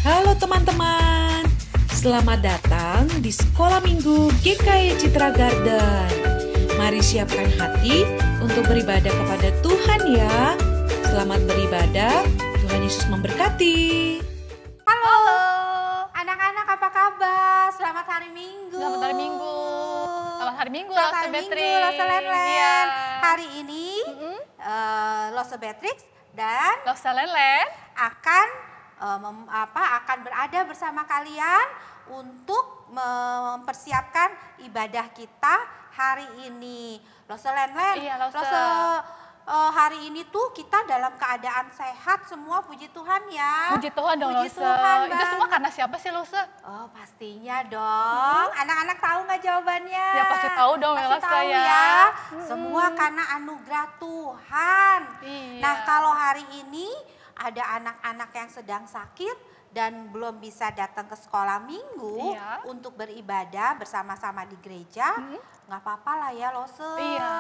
Halo teman-teman, selamat datang di Sekolah Minggu GKI Citra Garden. Mari siapkan hati untuk beribadah kepada Tuhan ya. Selamat beribadah, Tuhan Yesus memberkati. Halo, anak-anak apa kabar? Selamat hari Minggu. Selamat hari Minggu. Selamat hari Minggu, Selamat Lose hari Minggu, Beatrix. Lose Len-Len. Iya. Hari ini Lose Beatrix dan Lose Len-Len akan akan berada bersama kalian untuk mempersiapkan ibadah kita hari ini. Lose Len-Len, Iya, Lose. Hari ini tuh kita dalam keadaan sehat semua, puji Tuhan ya. Puji Tuhan dong, Puji Lose. Tuhan, Itu Bang. semua karena siapa sih, Lose? Oh pastinya dong. Anak-anak tahu nggak jawabannya? Ya, pasti tahu dong, Pasti Lose, tahu ya. ya. Semua karena anugerah Tuhan. Iya. Nah kalau hari ini ada anak-anak yang sedang sakit dan belum bisa datang ke sekolah minggu Iya. untuk beribadah bersama-sama di gereja, nggak apa-apa lah ya Lose. Iya.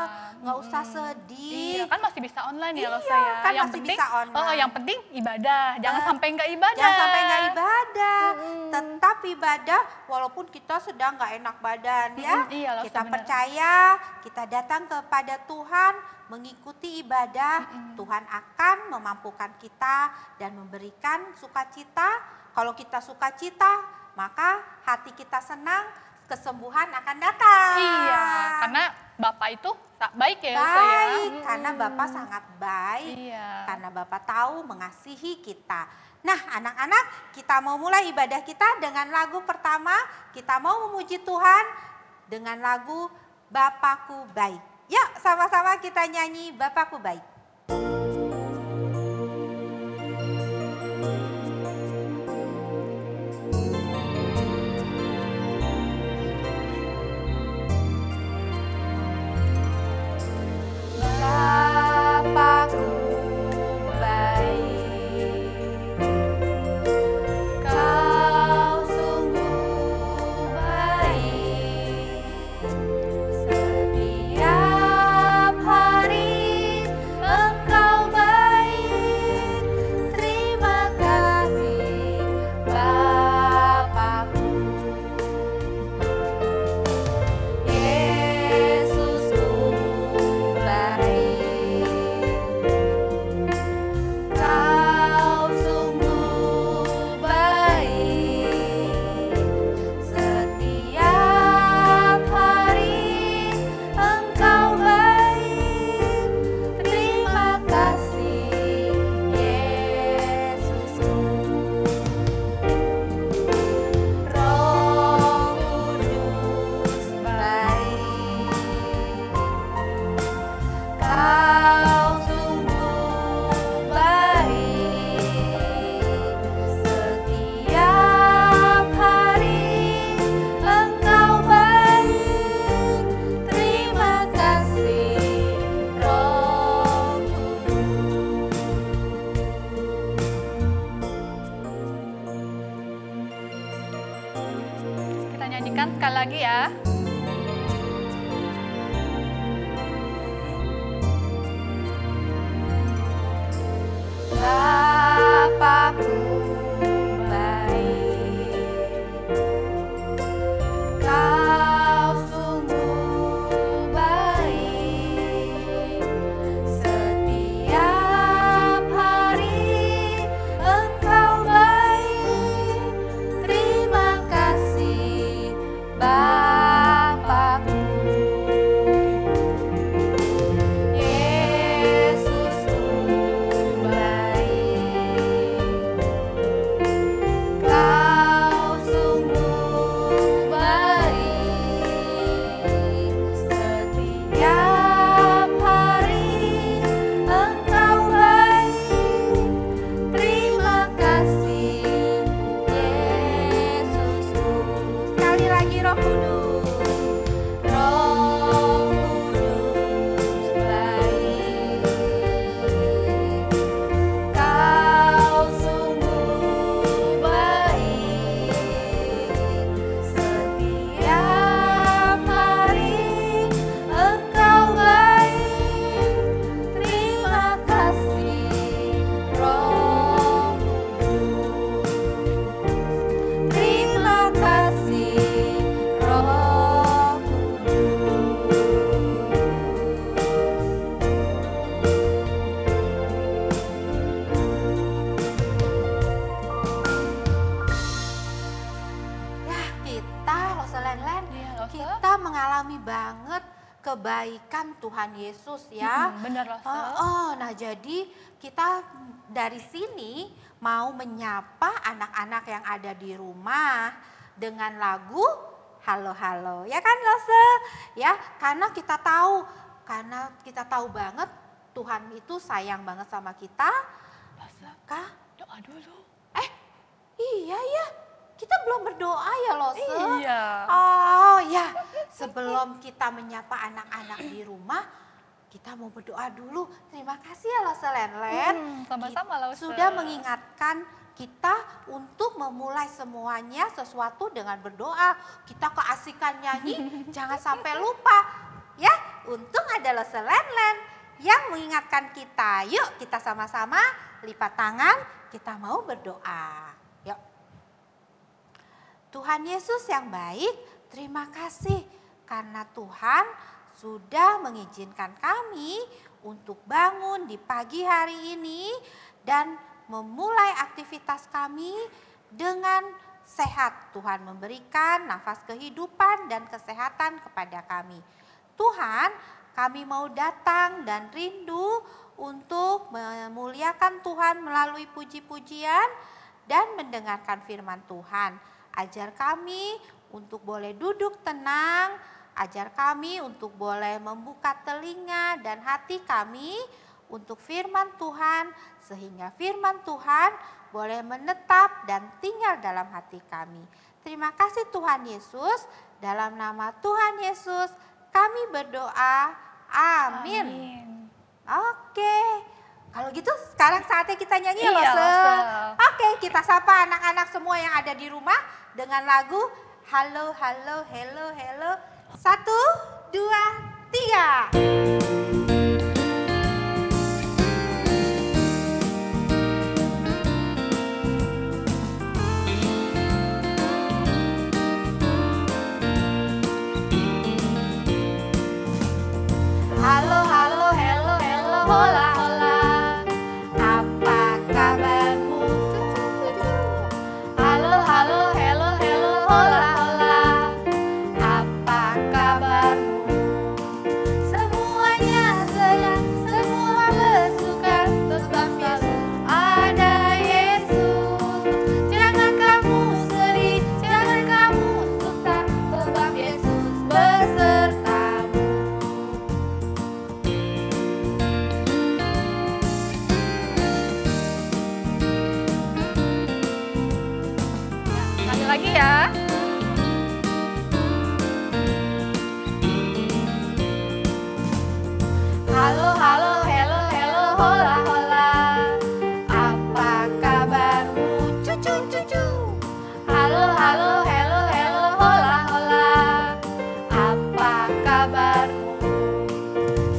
Nggak usah sedih. Iya, kan masih bisa online ya, Lose Iya, ya. kan masih bisa online. Yang penting ibadah. Jangan sampai nggak ibadah. Jangan sampai nggak ibadah, tetap ibadah walaupun kita sedang nggak enak badan ya. Iya, Lose, Kita benar. percaya, kita datang kepada Tuhan, mengikuti ibadah, Tuhan akan memampukan kita dan memberikan sukacita. Kalau kita sukacita, maka hati kita senang, kesembuhan akan datang. Iya, karena Bapak itu baik ya, Lose ya. Baik, karena Bapak sangat baik. Iya. Karena Bapak tahu mengasihi kita. Nah anak-anak, kita mau mulai ibadah kita dengan lagu pertama. Kita mau memuji Tuhan dengan lagu Bapakku Baik. Yuk sama-sama kita nyanyi Bapakku Baik. Bapakku baik, Kau sungguh baik. Setiap hari Engkau baik. Terima kasih Bapakku. Yesusku baik, Kau sungguh baik. Setiap hari Engkau baik. Terima kasih Yesusku. Roh Kudus baik, Kau sungguh baik. Setiap hari Engkau baik. Terima kasih Roh Kudus. Kita nyanyikan sekali lagi ya. Bapakku baik, Kau sungguh baik. Setiap hari Engkau baik. Terima kasih Bapakku. mengalami banget kebaikan Tuhan Yesus ya. Bener loh, Se. Nah jadi kita dari sini mau menyapa anak-anak yang ada di rumah dengan lagu Halo Halo, ya kan Lose? Ya, karena kita tahu banget Tuhan itu sayang banget sama kita. Lose, Kah? doa dulu. Iya ya, kita belum berdoa ya Lose. Iya. Oh ya, sebelum kita menyapa anak-anak di rumah, kita mau berdoa dulu. Terima kasih ya Lose Lenlen. Sama-sama Lose. Sudah mengingatkan kita untuk memulai semuanya sesuatu dengan berdoa. Kita keasikan nyanyi, jangan sampai lupa. Ya, untung ada Lose Lenlen yang mengingatkan kita. Yuk kita sama-sama lipat tangan, kita mau berdoa. Yuk. Tuhan Yesus yang baik, terima kasih karena Tuhan sudah mengizinkan kami untuk bangun di pagi hari ini dan memulai aktivitas kami dengan sehat. Tuhan memberikan nafas kehidupan dan kesehatan kepada kami. Tuhan, kami mau datang dan rindu untuk memuliakan Tuhan melalui puji-pujian dan mendengarkan firman Tuhan. Ajar kami untuk boleh duduk tenang, ajar kami untuk boleh membuka telinga dan hati kami untuk firman Tuhan, sehingga firman Tuhan boleh menetap dan tinggal dalam hati kami. Terima kasih Tuhan Yesus, dalam nama Tuhan Yesus kami berdoa, amin. Oke, kalau gitu sekarang saatnya kita nyanyi ya Lose. Oke, kita sapa anak-anak semua yang ada di rumah dengan lagu Halo Halo Hello Hello. 1, 2, 3. Halo, halo, hello, hello, hola, hola. Apa kabarmu? Halo, halo, hello, hello, hola, hola. Apa kabarmu? Semuanya senang, semua bersuka, sebab Yesus ada Yesus. Jangan kamu sedih, jangan kamu susah, sebab Yesus besertamu. Sekali lagi ya. Halo, halo, hello, hello, hola, hola. Apa kabarmu? Cucu, cucu. Halo, halo, hello, hello, hola, hola. Apa kabarmu?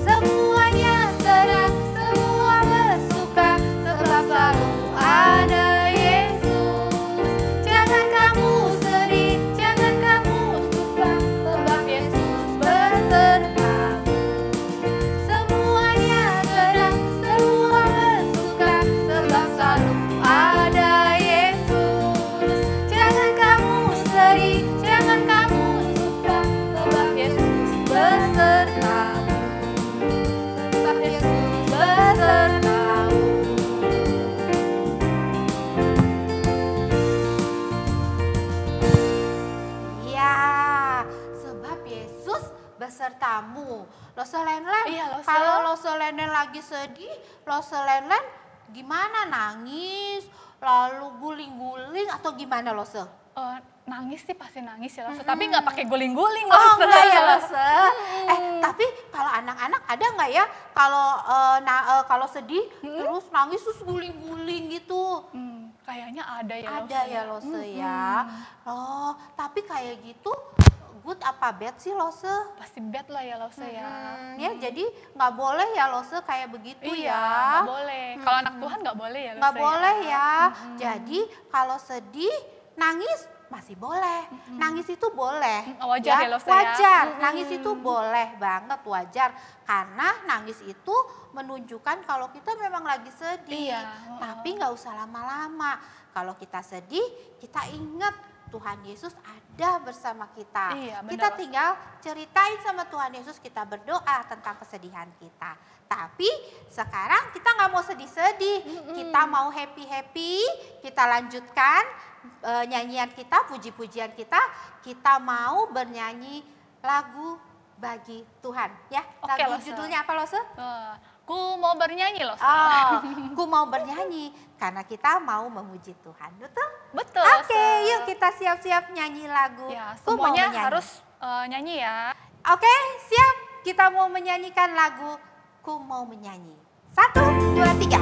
Semuanya senang, semua bersuka, sebab selalu ada Yesus. Jangan kamu sedih, jangan kamu susah, sebab Yesus besertamu. Semuanya senang, semua bersuka, sebab selalu ada Yesus. Jangan kamu sedih, jangan kamu susah, sebab Yesus besertamu. Sebab Yesus besertamu. Ya, sebab Yesus besertamu. Lose Lenlen, Iya, Lose. kalau Lose Lenlen lagi sedih, Lose Lenlen gimana, nangis, lalu guling-guling atau gimana Lose? Nangis sih pasti nangis ya Lose, tapi nggak pakai guling-guling Oh Lose. enggak ya Lose. Tapi kalau anak-anak ada nggak ya kalau sedih terus nangis terus guling-guling gitu? Kayaknya ada ya Lose. Ada ya Lose ya. Oh, tapi kayak gitu good apa bad sih Lose? Pasti bad lah ya Lose ya. Ya jadi nggak boleh ya Lose kayak begitu Iya, ya. nggak boleh. Kalau anak Tuhan nggak boleh ya Lose. Nggak boleh ya. Jadi kalau sedih, nangis masih boleh. Nangis itu boleh. Wajar ya, Lose ya. Wajar. Nangis itu boleh banget, wajar. Karena nangis itu menunjukkan kalau kita memang lagi sedih. Iya. Tapi nggak usah lama-lama. Kalau kita sedih, kita ingat Tuhan Yesus ada bersama kita. Iya, benar, Kita Lose. tinggal ceritain sama Tuhan Yesus, kita berdoa tentang kesedihan kita. Tapi sekarang kita nggak mau sedih-sedih, kita mau happy-happy, kita lanjutkan nyanyian kita, puji-pujian kita. Kita mau bernyanyi lagu bagi Tuhan, ya. Oke, Lagu Lose. judulnya apa, Lose? Ku mau bernyanyi loh. Oh, ku mau bernyanyi karena kita mau memuji Tuhan, betul? Betul. Oke, Lose. yuk kita siap-siap nyanyi lagu. Ya, Ku mau semuanya menyanyi. harus nyanyi ya. Oke, siap. Kita mau menyanyikan lagu Ku Mau Menyanyi. 1, 2, 3.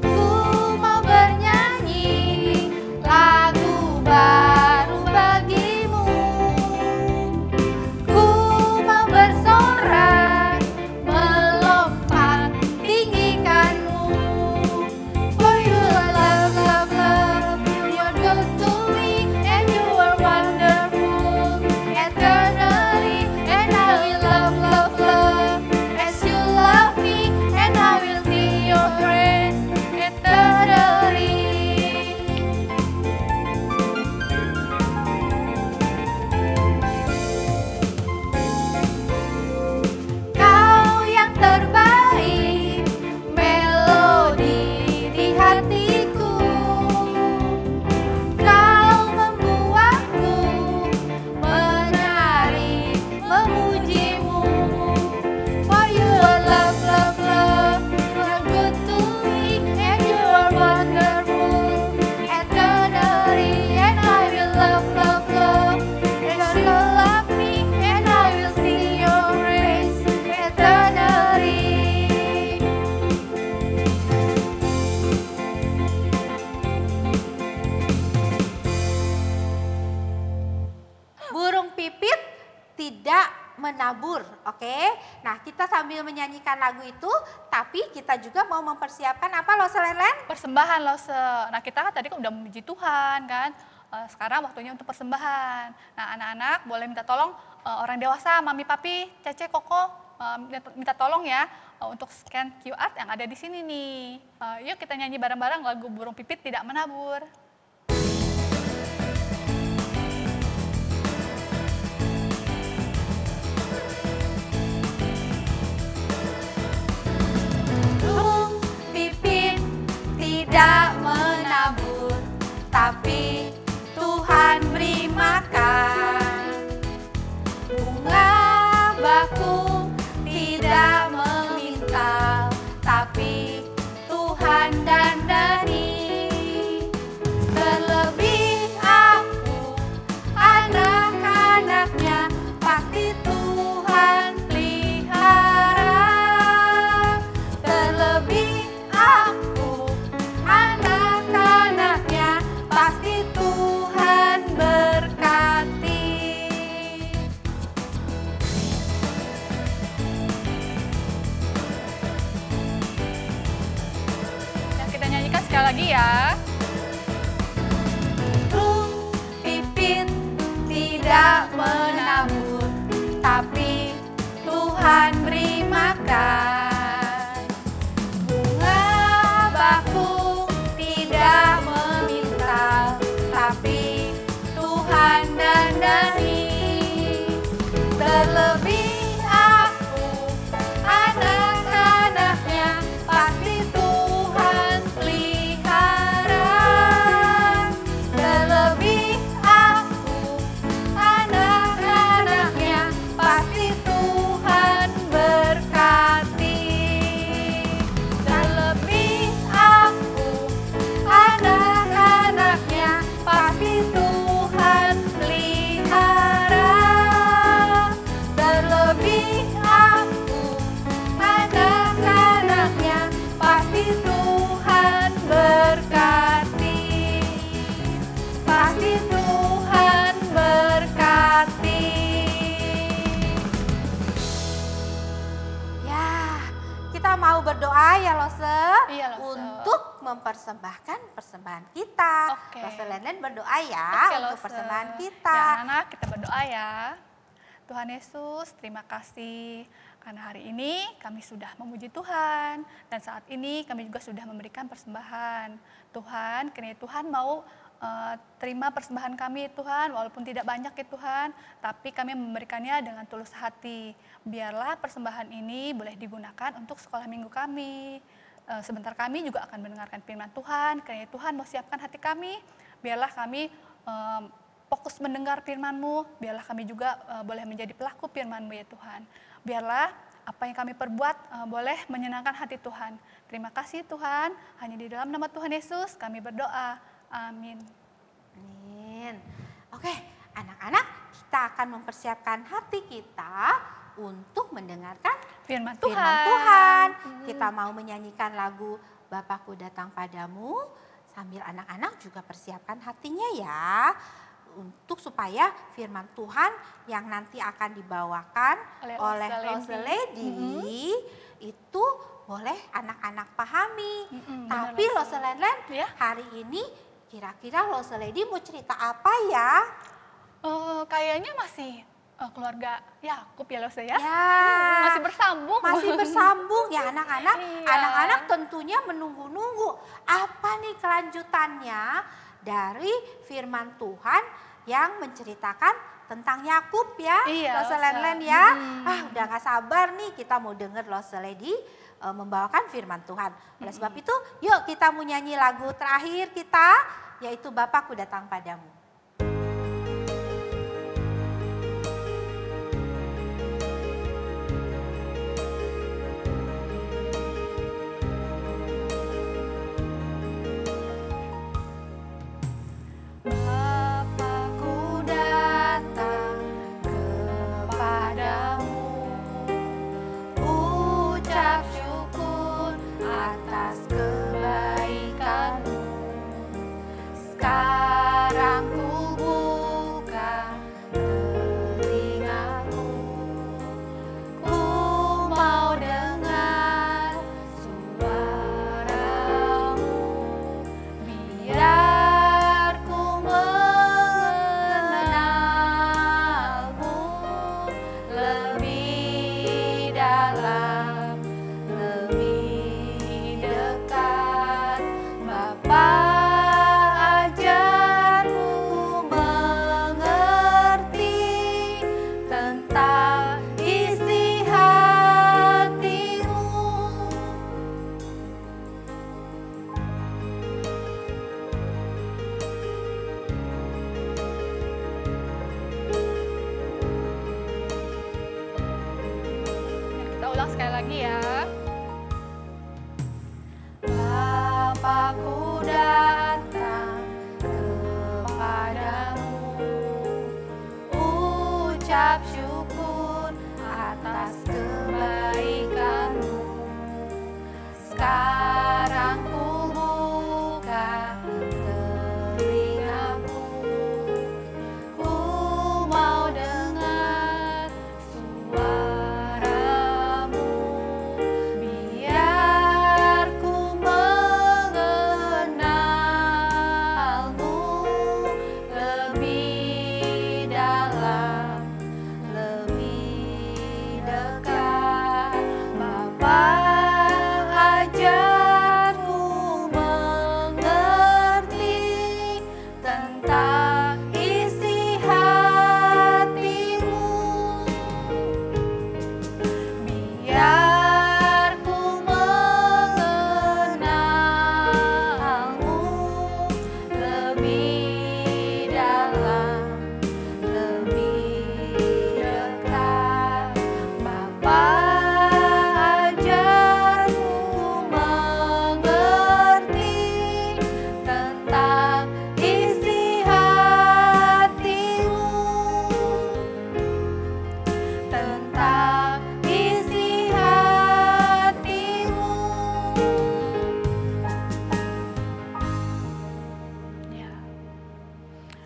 Ku mau bernyanyi lagu baru bagimu. Ku mau bersorak, melompat tinggikanmu. For you are love, love, love. You are good to me and you are wonderful. Eternally and I will love, love, love. As you love me and I will sing your praise eternally. Kau yang terbaik, melodi di hatiku. Kau membuatku menari, memujimu. For you are love, love, love. You are good to me and you are wonderful. Eternally and I will love, love, love. As you love me and I will sing your praise eternally. Burung pipit tidak menabur, oke? Nah, kita sambil menyanyikan lagu itu, tapi kita juga mau mempersiapkan apa, Lose Len? Persembahan loh. Nah, kita kan tadi kan udah memuji Tuhan kan. Sekarang waktunya untuk persembahan. Nah, anak-anak boleh minta tolong orang dewasa, mami, papi, cece, koko, minta tolong ya untuk scan QR yang ada di sini nih. Yuk kita nyanyi bareng-bareng lagu Burung Pipit Tidak Menabur. Burung pipit tidak menabur, tapi Tuhan beri makan. Bunga bakung tidak meminta, tapi Tuhan dandani. Terlebih aku, anak-anaknya, pasti Tuhan pelihara. Terlebih aku, anak-anaknya, pasti Tuhan berkati. Yang kita nyanyikan sekali lagi ya. Burung pipit tidak menabur, tapi Tuhan beri makan. Bunga bakung tidak meminta, tapi Tuhan dandani. Terlebih aku, anak-anaknya, pasti Tuhan pelihara. Terlebih aku, anak-anaknya, pasti Tuhan berkati. Terlebih aku, anak-anaknya, pasti Tuhan pelihara. Terlebih aku, anak-anaknya, pasti Tuhan berkati. Pasti Tuhan berkati. Ya, kita mau berdoa ya, Lose, Iya, Lose. untuk mempersembahkan persembahan kita. Oke. Lose Len berdoa ya Oke, untuk Lose. persembahan kita. Ya, anak, kita berdoa ya. Tuhan Yesus, terima kasih Karena hari ini kami sudah memuji Tuhan dan saat ini kami juga sudah memberikan persembahan. Tuhan, kiranya Tuhan mau terima persembahan kami Tuhan, walaupun tidak banyak ya Tuhan, tapi kami memberikannya dengan tulus hati. Biarlah persembahan ini boleh digunakan untuk sekolah minggu kami. Sebentar kami juga akan mendengarkan firman Tuhan, kiranya Tuhan mau siapkan hati kami, biarlah kami fokus mendengar firman-Mu, biarlah kami juga boleh menjadi pelaku firman-Mu ya Tuhan. Biarlah apa yang kami perbuat boleh menyenangkan hati Tuhan. Terima kasih Tuhan, hanya di dalam nama Tuhan Yesus kami berdoa. Amin. Amin. Oke, anak-anak, kita akan mempersiapkan hati kita untuk mendengarkan Firman Tuhan. Kita mau menyanyikan lagu Bapakku Datang Padamu, sambil anak-anak juga persiapkan hatinya ya, untuk supaya firman Tuhan yang nanti akan dibawakan oleh Rose Lady itu boleh anak-anak pahami. Tapi Rose Lady hari ini kira-kira Rose Lady mau cerita apa ya? Kayaknya masih keluarga Yakub ya Rose ya? Masih bersambung. Masih bersambung ya anak-anak. Anak-anak tentunya menunggu-nunggu apa nih kelanjutannya dari firman Tuhan yang menceritakan tentang Yakub ya, Rose Lady ya. Udah gak sabar nih kita mau denger Rose Lady membawakan firman Tuhan. Oleh sebab itu, yuk kita mau nyanyi lagu terakhir kita, yaitu Bapakku Datang Padamu. Sekali lagi ya. Bapakku datang kepadamu, ucap syukur atas kebaikanmu. Sekarang ku buka telingaku, ku mau dengar suara-Mu. Biar ku mengenalmu lebih dalam, lebih dekat. Bapa, ajarku mengerti tentang isi hatimu. Biar ku mengenalmu lebih dalam, lebih dekat. Bapa, ajarku mengerti tentang isi hatimu, tentang isi hatimu.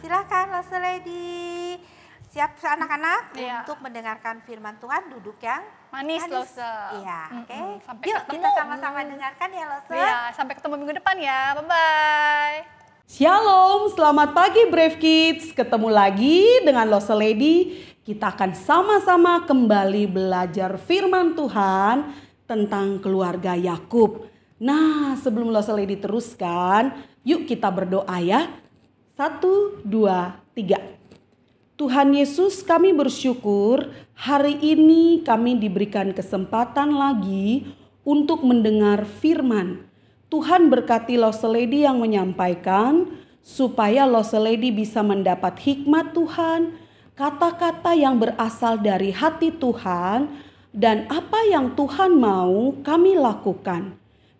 Silakan Rose Lady. Siap anak-anak untuk mendengarkan firman Tuhan, duduk yang Manis Rose. Iya, oke. Sampai Yuk ketemu. kita sama-sama dengarkan ya Rose. Iya, sampai ketemu minggu depan ya. Bye-bye. Shalom, selamat pagi Brave Kids. Ketemu lagi dengan Rose Lady Kita akan sama-sama kembali belajar firman Tuhan tentang keluarga Yakub. Nah, sebelum selesai diteruskan, yuk kita berdoa ya. 1, 2, 3. Tuhan Yesus, kami bersyukur hari ini kami diberikan kesempatan lagi untuk mendengar firman. Tuhan berkati Loseledi yang menyampaikan, supaya Loseledi bisa mendapat hikmat Tuhan, kata-kata yang berasal dari hati Tuhan, dan apa yang Tuhan mau kami lakukan.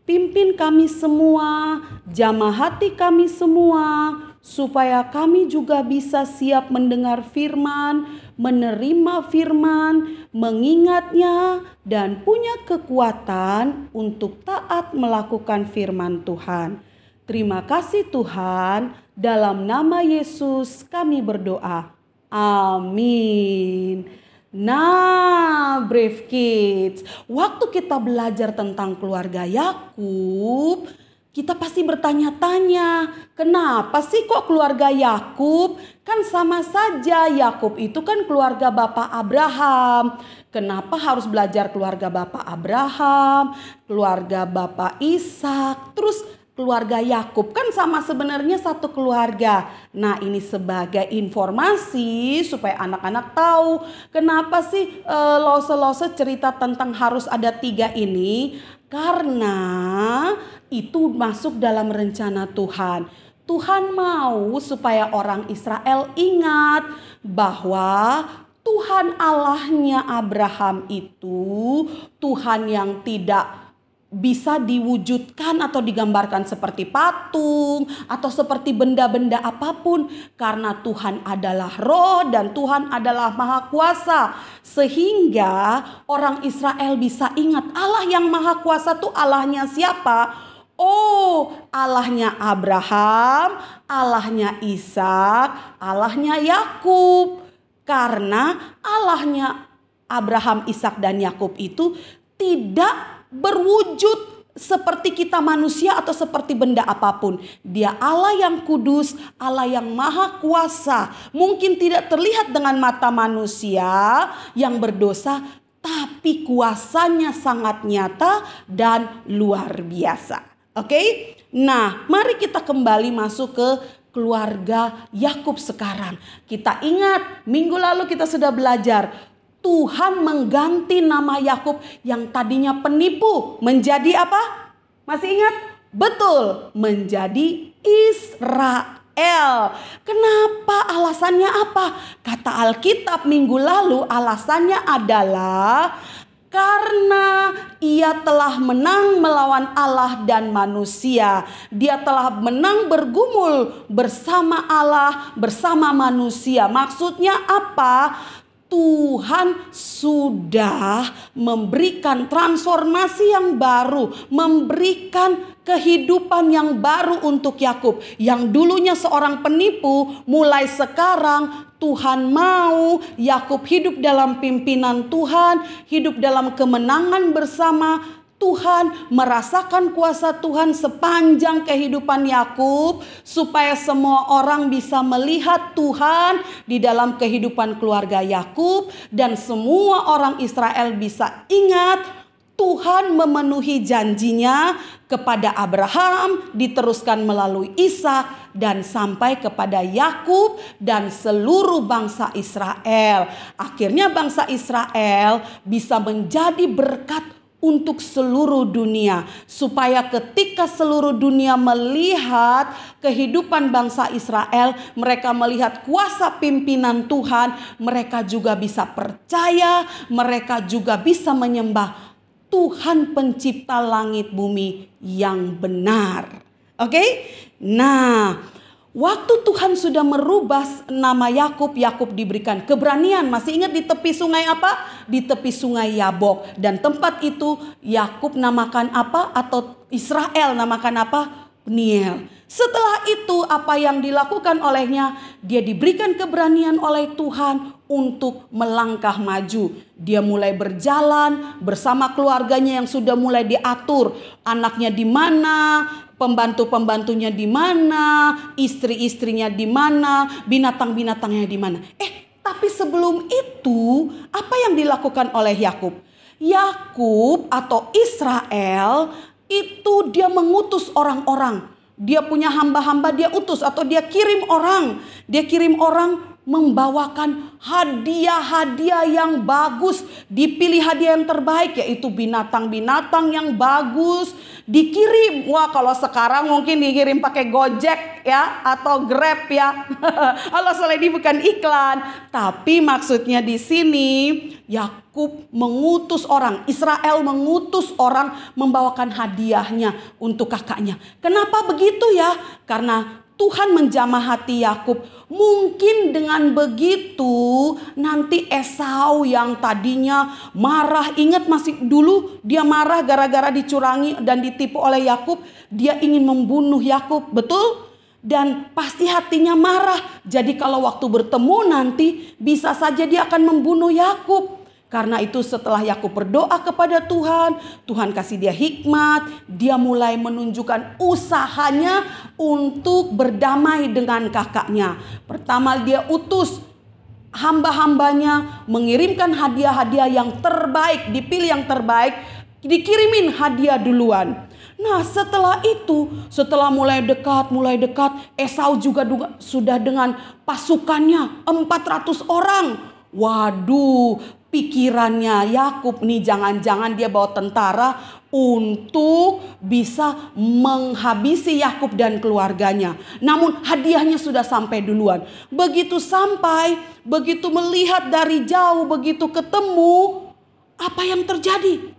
Pimpin kami semua, jamah hati kami semua, supaya kami juga bisa siap mendengar firman, menerima firman, mengingatnya, dan punya kekuatan untuk taat melakukan firman Tuhan. Terima kasih Tuhan, dalam nama Yesus kami berdoa. Amin. Nah, Brave Kids, waktu kita belajar tentang keluarga Yakub, kita pasti bertanya-tanya, kenapa sih kok keluarga Yakub? Kan sama saja, Yakub itu kan keluarga Bapak Abraham. Kenapa harus belajar keluarga Bapak Abraham, keluarga Bapak Ishak, terus keluarga Yakub kan sama sebenarnya satu keluarga. Nah, ini sebagai informasi supaya anak-anak tahu kenapa sih lose-lose cerita tentang harus ada 3 ini. Karena itu masuk dalam rencana Tuhan. Tuhan mau supaya orang Israel ingat bahwa Tuhan Allahnya Abraham itu Tuhan yang tidak bisa diwujudkan atau digambarkan seperti patung atau seperti benda-benda apapun, karena Tuhan adalah roh dan Tuhan adalah maha kuasa, sehingga orang Israel bisa ingat Allah yang maha kuasa itu Allahnya siapa? Oh, Allahnya Abraham, Allahnya Ishak, Allahnya Yakub. Karena Allahnya Abraham, Ishak dan Yakub itu tidak berwujud seperti kita manusia atau seperti benda apapun. Dia Allah yang kudus, Allah yang maha kuasa. Mungkin tidak terlihat dengan mata manusia yang berdosa, tapi kuasanya sangat nyata dan luar biasa. Oke? Nah, mari kita kembali masuk ke keluarga Yakub sekarang. Kita ingat, minggu lalu kita sudah belajar Tuhan mengganti nama Yakub yang tadinya penipu menjadi apa? Masih ingat? Betul, menjadi Israel. Kenapa? Alasannya apa? Kata Alkitab minggu lalu, alasannya adalah karena ia telah menang melawan Allah dan manusia. Dia telah menang bergumul bersama Allah, bersama manusia. Maksudnya apa? Tuhan sudah memberikan transformasi yang baru, memberikan kehidupan yang baru untuk Yakub. Yang dulunya seorang penipu, mulai sekarang Tuhan mau Yakub hidup dalam pimpinan Tuhan, hidup dalam kemenangan bersama Tuhan, merasakan kuasa Tuhan sepanjang kehidupan Yakub, supaya semua orang bisa melihat Tuhan di dalam kehidupan keluarga Yakub, dan semua orang Israel bisa ingat Tuhan memenuhi janjinya kepada Abraham, diteruskan melalui Ishak dan sampai kepada Yakub dan seluruh bangsa Israel. Akhirnya bangsa Israel bisa menjadi berkat untuk seluruh dunia, supaya ketika seluruh dunia melihat kehidupan bangsa Israel, mereka melihat kuasa pimpinan Tuhan, mereka juga bisa percaya, mereka juga bisa menyembah Tuhan pencipta langit bumi yang benar. Oke? Nah, waktu Tuhan sudah merubah nama Yakub, Yakub diberikan keberanian. Masih ingat di tepi sungai apa? Di tepi sungai Yabok. Dan tempat itu Yakub namakan apa? Atau Israel namakan apa? Peniel. Setelah itu apa yang dilakukan olehnya? Dia diberikan keberanian oleh Tuhan untuk melangkah maju. Dia mulai berjalan bersama keluarganya yang sudah mulai diatur. Anaknya di mana? Pembantu-pembantunya di mana, istri-istrinya di mana, binatang-binatangnya di mana. Tetapi sebelum itu, apa yang dilakukan oleh Yakub? Yakub atau Israel itu dia mengutus orang-orang. Dia punya hamba-hamba, dia utus atau dia kirim orang. Dia kirim orang membawakan hadiah-hadiah yang bagus. Dipilih hadiah yang terbaik, yaitu binatang-binatang yang bagus. Dikirim. Wah, kalau sekarang mungkin dikirim pakai Gojek ya, atau Grab ya. Allah salah, ini bukan iklan. Tapi maksudnya di sini Yakub mengutus orang, Israel mengutus orang membawakan hadiahnya untuk kakaknya. Kenapa begitu ya? Karena Tuhan menjamah hati Yakub. Mungkin dengan begitu nanti Esau yang tadinya marah, ingat masih dulu dia marah gara-gara dicurangi dan ditipu oleh Yakub. Dia ingin membunuh Yakub, betul? Dan pasti hatinya marah. Jadi kalau waktu bertemu nanti bisa saja dia akan membunuh Yakub. Karena itu setelah Yakub berdoa kepada Tuhan, Tuhan kasih dia hikmat, dia mulai menunjukkan usahanya untuk berdamai dengan kakaknya. Pertama dia utus hamba-hambanya mengirimkan hadiah-hadiah yang terbaik, dipilih yang terbaik, dikirimin hadiah duluan. Nah setelah itu, setelah mulai dekat, Esau juga sudah dengan pasukannya 400 orang. Waduh, pikirannya Yakub nih jangan-jangan dia bawa tentara untuk bisa menghabisi Yakub dan keluarganya. Namun hadiahnya sudah sampai duluan. Begitu sampai, begitu melihat dari jauh, begitu ketemu, apa yang terjadi?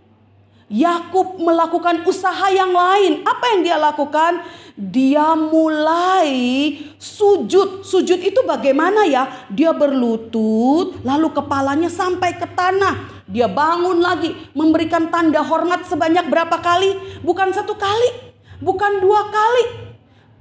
Yakub melakukan usaha yang lain. Apa yang dia lakukan? Dia mulai sujud. Sujud itu bagaimana ya? Dia berlutut, lalu kepalanya sampai ke tanah. Dia bangun lagi, memberikan tanda hormat sebanyak berapa kali? Bukan 1 kali, bukan 2 kali,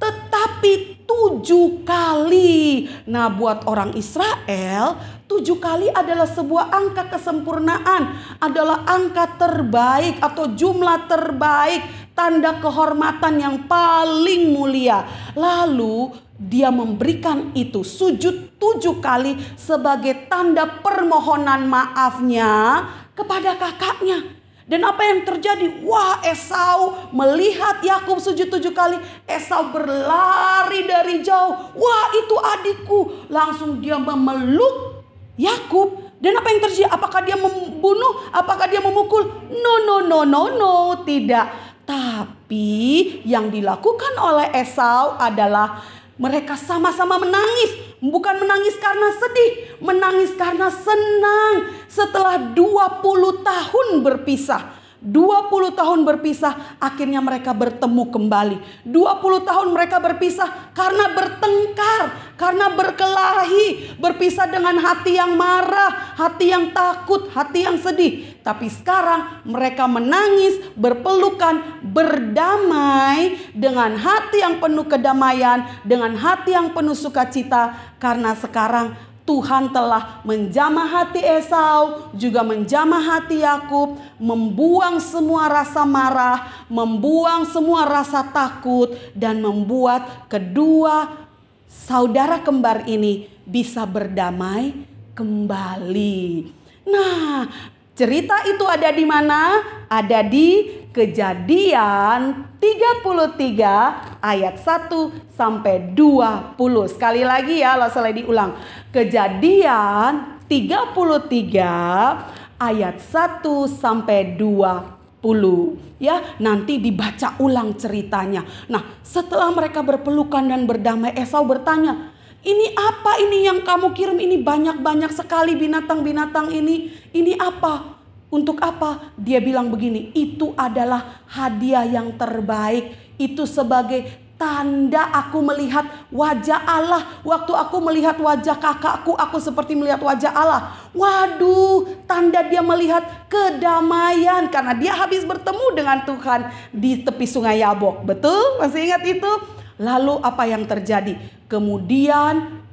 tetapi 7 kali. Nah buat orang Israel, 7 kali adalah sebuah angka kesempurnaan, adalah angka terbaik atau jumlah terbaik, tanda kehormatan yang paling mulia. Lalu dia memberikan itu sujud 7 kali sebagai tanda permohonan maafnya kepada kakaknya. Dan apa yang terjadi? Wah, Esau melihat Yakub sujud 7 kali. Esau berlari dari jauh. Wah, itu adikku. Langsung dia memeluk Yakub. Dan apa yang terjadi? Apakah dia membunuh? Apakah dia memukul? No, tidak. Tapi yang dilakukan oleh Esau adalah mereka sama-sama menangis. Bukan menangis karena sedih, menangis karena senang. Setelah 20 tahun berpisah, 20 tahun berpisah, akhirnya mereka bertemu kembali. 20 tahun mereka berpisah karena bertengkar, karena berkelahi, berpisah dengan hati yang marah, hati yang takut, hati yang sedih. Tapi sekarang mereka menangis, berpelukan, berdamai dengan hati yang penuh kedamaian, dengan hati yang penuh sukacita. Karena sekarang Tuhan telah menjamah hati Esau, juga menjamah hati Yakub, membuang semua rasa marah, membuang semua rasa takut, dan membuat kedua saudara kembar ini bisa berdamai kembali. Nah, cerita itu ada di mana? Ada di Kejadian 33 ayat 1 sampai 20. Sekali lagi ya, langsung diulang. Kejadian 33 ayat 1 sampai 20. Ya, nanti dibaca ulang ceritanya. Nah, setelah mereka berpelukan dan berdamai, Esau bertanya, "Ini apa ini yang kamu kirim? Ini banyak-banyak sekali binatang-binatang ini. Ini apa? Untuk apa?" Dia bilang begini, "Itu adalah hadiah yang terbaik. Itu sebagai tanda aku melihat wajah Allah. Waktu aku melihat wajah kakakku, aku seperti melihat wajah Allah." Waduh, tanda dia melihat kedamaian karena dia habis bertemu dengan Tuhan di tepi sungai Yabok. Betul? Masih ingat itu? Lalu apa yang terjadi? Kemudian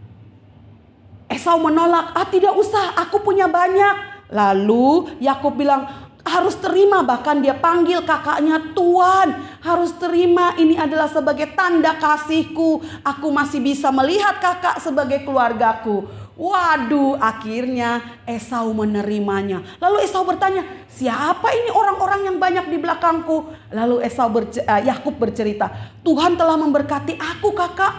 Esau menolak, "Tidak usah, aku punya banyak." Lalu Yakub bilang, "Harus terima." Bahkan dia panggil kakaknya Tuan. "Harus terima, ini adalah sebagai tanda kasihku. Aku masih bisa melihat kakak sebagai keluargaku." Waduh, akhirnya Esau menerimanya. Lalu Esau bertanya, siapa ini orang-orang yang banyak di belakangku? Lalu Yakub bercerita, Tuhan telah memberkati aku kakak.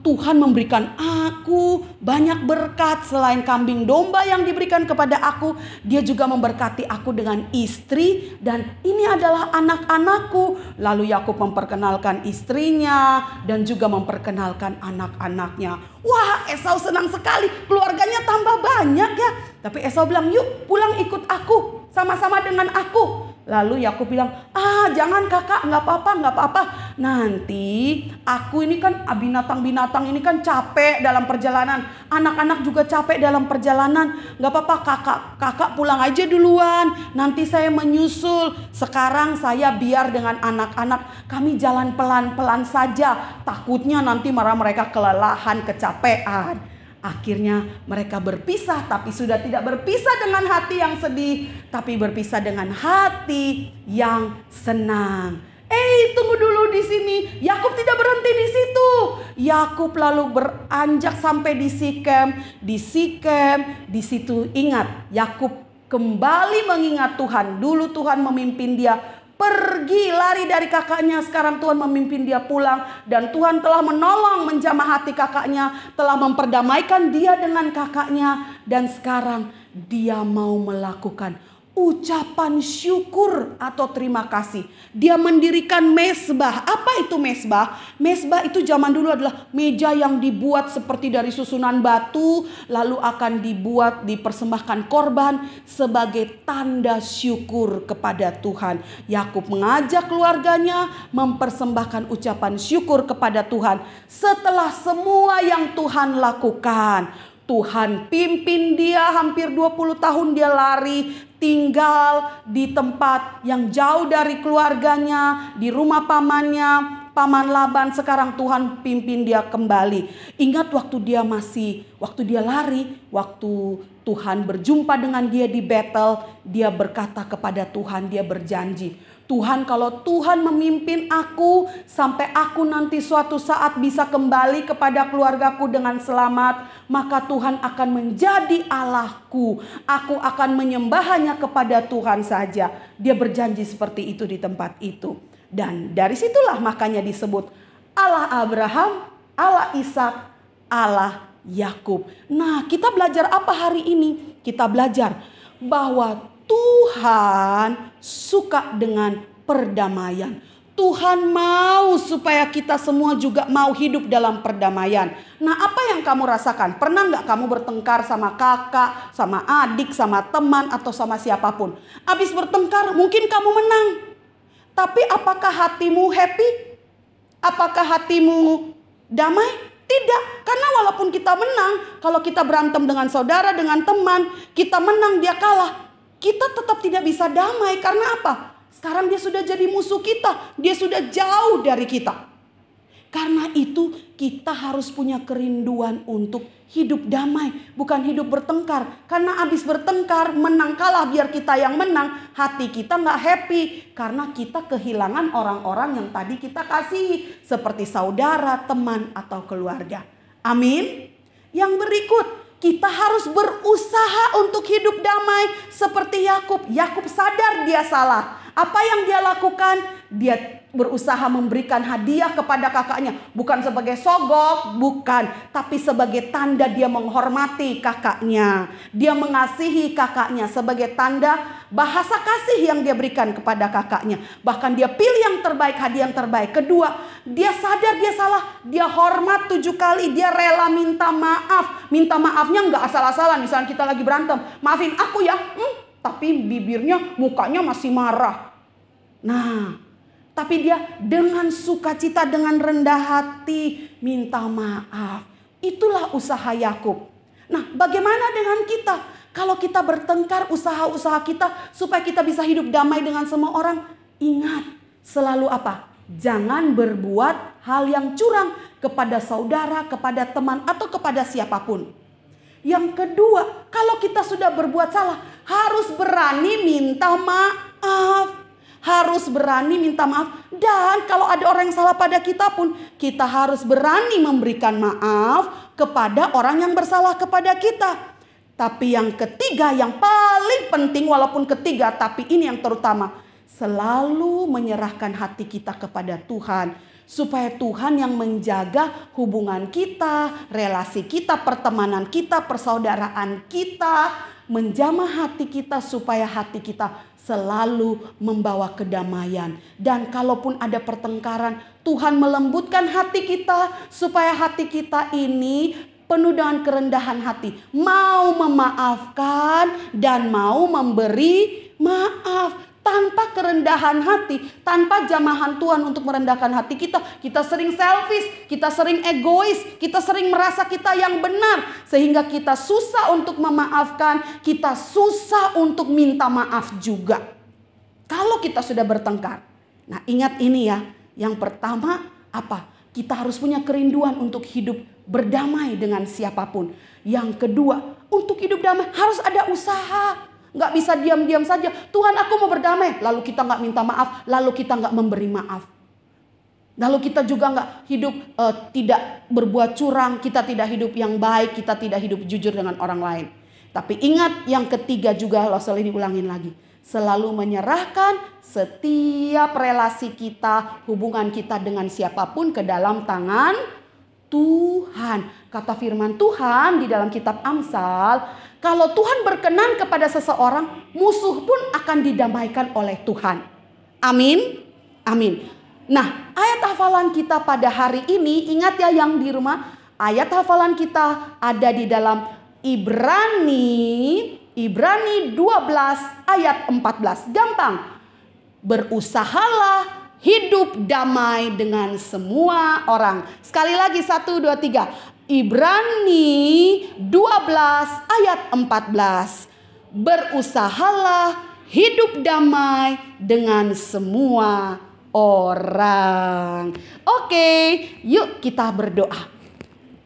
Tuhan memberikan aku banyak berkat. Selain kambing domba yang diberikan kepada aku, Dia juga memberkati aku dengan istri, dan ini adalah anak-anakku. Lalu Yakub memperkenalkan istrinya dan juga memperkenalkan anak-anaknya. Wah, Esau senang sekali, keluarganya tambah banyak ya. Tapi Esau bilang, yuk pulang ikut aku, sama-sama dengan aku. Lalu Yakub bilang, jangan kakak, nggak apa-apa. Nanti aku ini kan binatang-binatang ini kan capek dalam perjalanan. Anak-anak juga capek dalam perjalanan. Nggak apa-apa kakak pulang aja duluan. Nanti saya menyusul. Sekarang saya biar dengan anak-anak kami jalan pelan-pelan saja. Takutnya nanti mereka kelelahan, kecapean. Akhirnya mereka berpisah, tapi sudah tidak berpisah dengan hati yang sedih, tapi berpisah dengan hati yang senang. Tunggu dulu di sini. Yakub tidak berhenti di situ. Yakub lalu beranjak sampai di Sikem. Di situ ingat, Yakub kembali mengingat Tuhan. Dulu Tuhan memimpin dia pergi lari dari kakaknya, sekarang Tuhan memimpin dia pulang, dan Tuhan telah menolong menjamah hati kakaknya, telah memperdamaikan dia dengan kakaknya, dan sekarang dia mau melakukan ucapan syukur atau terima kasih. Dia mendirikan mezbah. Apa itu mezbah? Mezbah itu zaman dulu adalah meja yang dibuat seperti dari susunan batu, lalu akan dipersembahkan korban sebagai tanda syukur kepada Tuhan. Yakub mengajak keluarganya mempersembahkan ucapan syukur kepada Tuhan setelah semua yang Tuhan lakukan. Tuhan pimpin dia hampir 20 tahun dia lari, tinggal di tempat yang jauh dari keluarganya, di rumah pamannya, Paman Laban. Sekarang Tuhan pimpin dia kembali. Ingat waktu dia lari, waktu Tuhan berjumpa dengan dia di Betel, dia berkata kepada Tuhan, dia berjanji, Tuhan, kalau Tuhan memimpin aku sampai aku nanti suatu saat bisa kembali kepada keluargaku dengan selamat, maka Tuhan akan menjadi Allahku. Aku akan menyembah hanya kepada Tuhan saja. Dia berjanji seperti itu di tempat itu. Dan dari situlah makanya disebut Allah Abraham, Allah Ishak, Allah Yakub. Nah, kita belajar apa hari ini? Kita belajar bahwa Tuhan suka dengan perdamaian. Tuhan mau supaya kita semua juga mau hidup dalam perdamaian. Nah, apa yang kamu rasakan? Pernah nggak kamu bertengkar sama kakak, sama adik, sama teman, atau sama siapapun? Habis bertengkar mungkin kamu menang. Tapi apakah hatimu happy? Apakah hatimu damai? Tidak, karena walaupun kita menang, kalau kita berantem dengan saudara, dengan teman, kita menang, dia kalah, kita tetap tidak bisa damai. Karena apa? Sekarang dia sudah jadi musuh kita. Dia sudah jauh dari kita. Karena itu kita harus punya kerinduan untuk hidup damai. Bukan hidup bertengkar. Karena habis bertengkar, menang kalah, biar kita yang menang. Hati kita gak happy. Karena kita kehilangan orang-orang yang tadi kita kasihi. Seperti saudara, teman, atau keluarga. Amin. Yang berikut, kita harus berusaha untuk hidup damai seperti Yakub. Yakub sadar dia salah. Apa yang dia lakukan? Dia berusaha memberikan hadiah kepada kakaknya. Bukan sebagai sogok, bukan. Tapi sebagai tanda dia menghormati kakaknya. Dia mengasihi kakaknya sebagai tanda bahasa kasih yang dia berikan kepada kakaknya. Bahkan dia pilih yang terbaik, hadiah yang terbaik. Kedua, dia sadar dia salah. Dia hormat 7 kali. Dia rela minta maaf. Minta maafnya nggak asal-asalan. Misalnya kita lagi berantem, maafin aku ya. Tapi bibirnya, mukanya masih marah. Nah, tapi dia dengan sukacita, dengan rendah hati minta maaf. Itulah usaha Yakub. Nah, bagaimana dengan kita? Kalau kita bertengkar, usaha-usaha kita supaya kita bisa hidup damai dengan semua orang. Ingat, selalu apa? Jangan berbuat hal yang curang kepada saudara, kepada teman, atau kepada siapapun. Yang kedua, kalau kita sudah berbuat salah, harus berani minta maaf. harus berani minta maaf. Dan kalau ada orang yang salah pada kita pun, kita harus berani memberikan maaf kepada orang yang bersalah kepada kita. Tapi yang ketiga, yang paling penting, walaupun ketiga, tapi ini yang terutama, selalu menyerahkan hati kita kepada Tuhan. Supaya Tuhan yang menjaga hubungan kita, relasi kita, pertemanan kita, persaudaraan kita, menjamah hati kita supaya hati kita selalu membawa kedamaian. Dan kalaupun ada pertengkaran, Tuhan melembutkan hati kita supaya hati kita ini penuh dengan kerendahan hati, mau memaafkan dan mau memberi maaf. Tanpa kerendahan hati, tanpa jamahan Tuhan untuk merendahkan hati kita, kita sering selfish, kita sering egois, kita sering merasa kita yang benar, sehingga kita susah untuk memaafkan, kita susah untuk minta maaf juga. Kalau kita sudah bertengkar, nah ingat ini ya, yang pertama apa? Kita harus punya kerinduan untuk hidup berdamai dengan siapapun. Yang kedua, untuk hidup damai harus ada usaha. Nggak bisa diam-diam saja. Tuhan, aku mau berdamai. Lalu kita nggak minta maaf. Lalu kita nggak memberi maaf. Lalu kita juga nggak hidup tidak berbuat curang. Kita tidak hidup yang baik. Kita tidak hidup jujur dengan orang lain. Tapi ingat yang ketiga juga, selalu diulangin lagi. Selalu menyerahkan setiap relasi kita, hubungan kita dengan siapapun ke dalam tangan Tuhan. Kata firman Tuhan di dalam kitab Amsal, kalau Tuhan berkenan kepada seseorang, musuh pun akan didamaikan oleh Tuhan. Amin. Amin. Nah, ayat hafalan kita pada hari ini, ingat ya yang di rumah, ayat hafalan kita ada di dalam Ibrani 12 ayat 14. Gampang. Berusahalah hidup damai dengan semua orang. Sekali lagi 1, 2, 3. Ibrani 12 ayat 14. Berusahalah hidup damai dengan semua orang. Oke, yuk kita berdoa.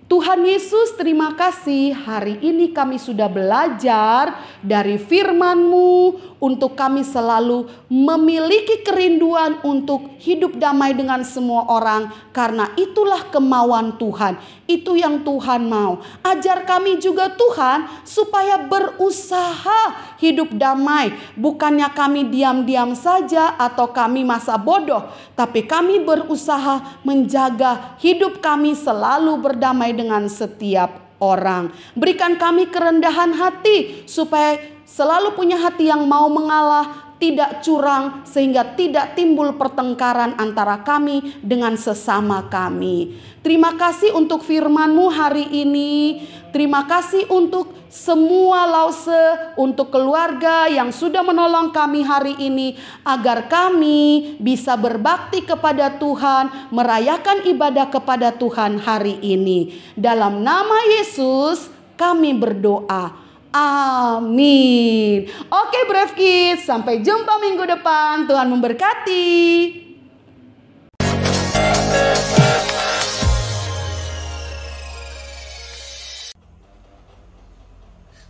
Tuhan Yesus, terima kasih hari ini kami sudah belajar dari firman-Mu untuk kami selalu memiliki kerinduan untuk hidup damai dengan semua orang, karena itulah kemauan Tuhan. Itu yang Tuhan mau. Ajar kami juga Tuhan supaya berusaha hidup damai. Bukannya kami diam-diam saja atau kami masa bodoh, tapi kami berusaha menjaga hidup kami selalu berdamai dengan setiap orang. Berikan kami kerendahan hati supaya selalu punya hati yang mau mengalah, tidak curang, sehingga tidak timbul pertengkaran antara kami dengan sesama kami. Terima kasih untuk firman-Mu hari ini. Terima kasih untuk semua Lause, untuk keluarga yang sudah menolong kami hari ini, agar kami bisa berbakti kepada Tuhan, merayakan ibadah kepada Tuhan hari ini. Dalam nama Yesus kami berdoa. Amin. Oke Brave Kids, sampai jumpa minggu depan. Tuhan memberkati.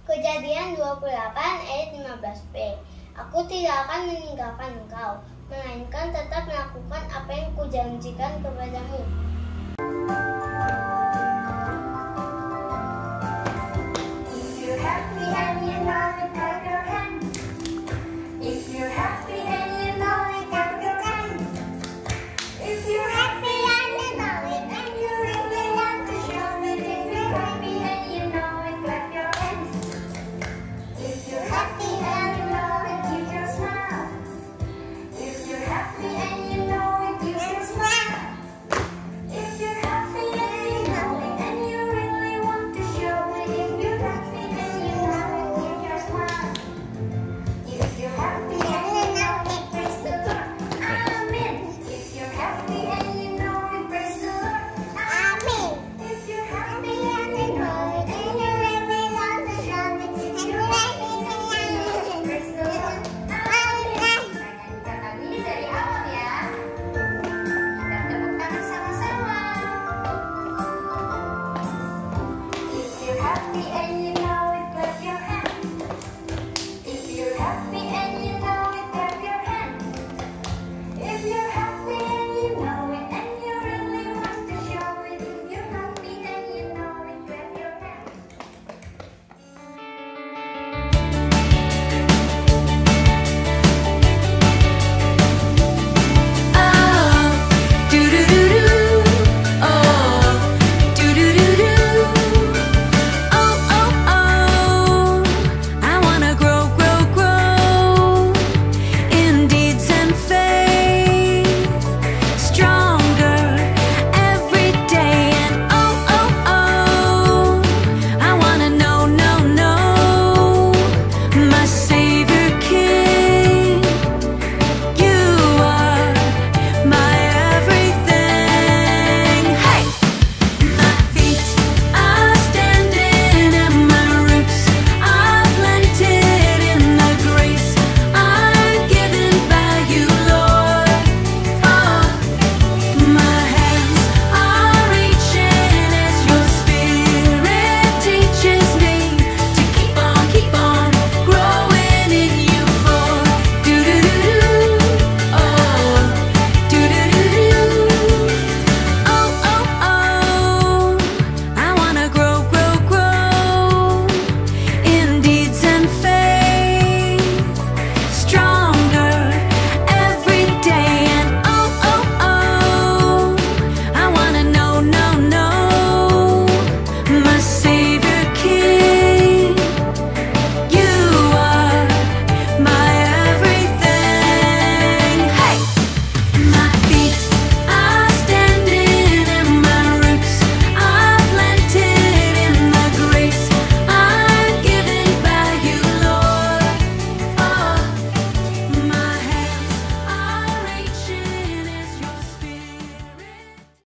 Kejadian 28 ayat 15b. Aku tidak akan meninggalkan engkau, melainkan tetap melakukan apa yang kujanjikan kepadamu.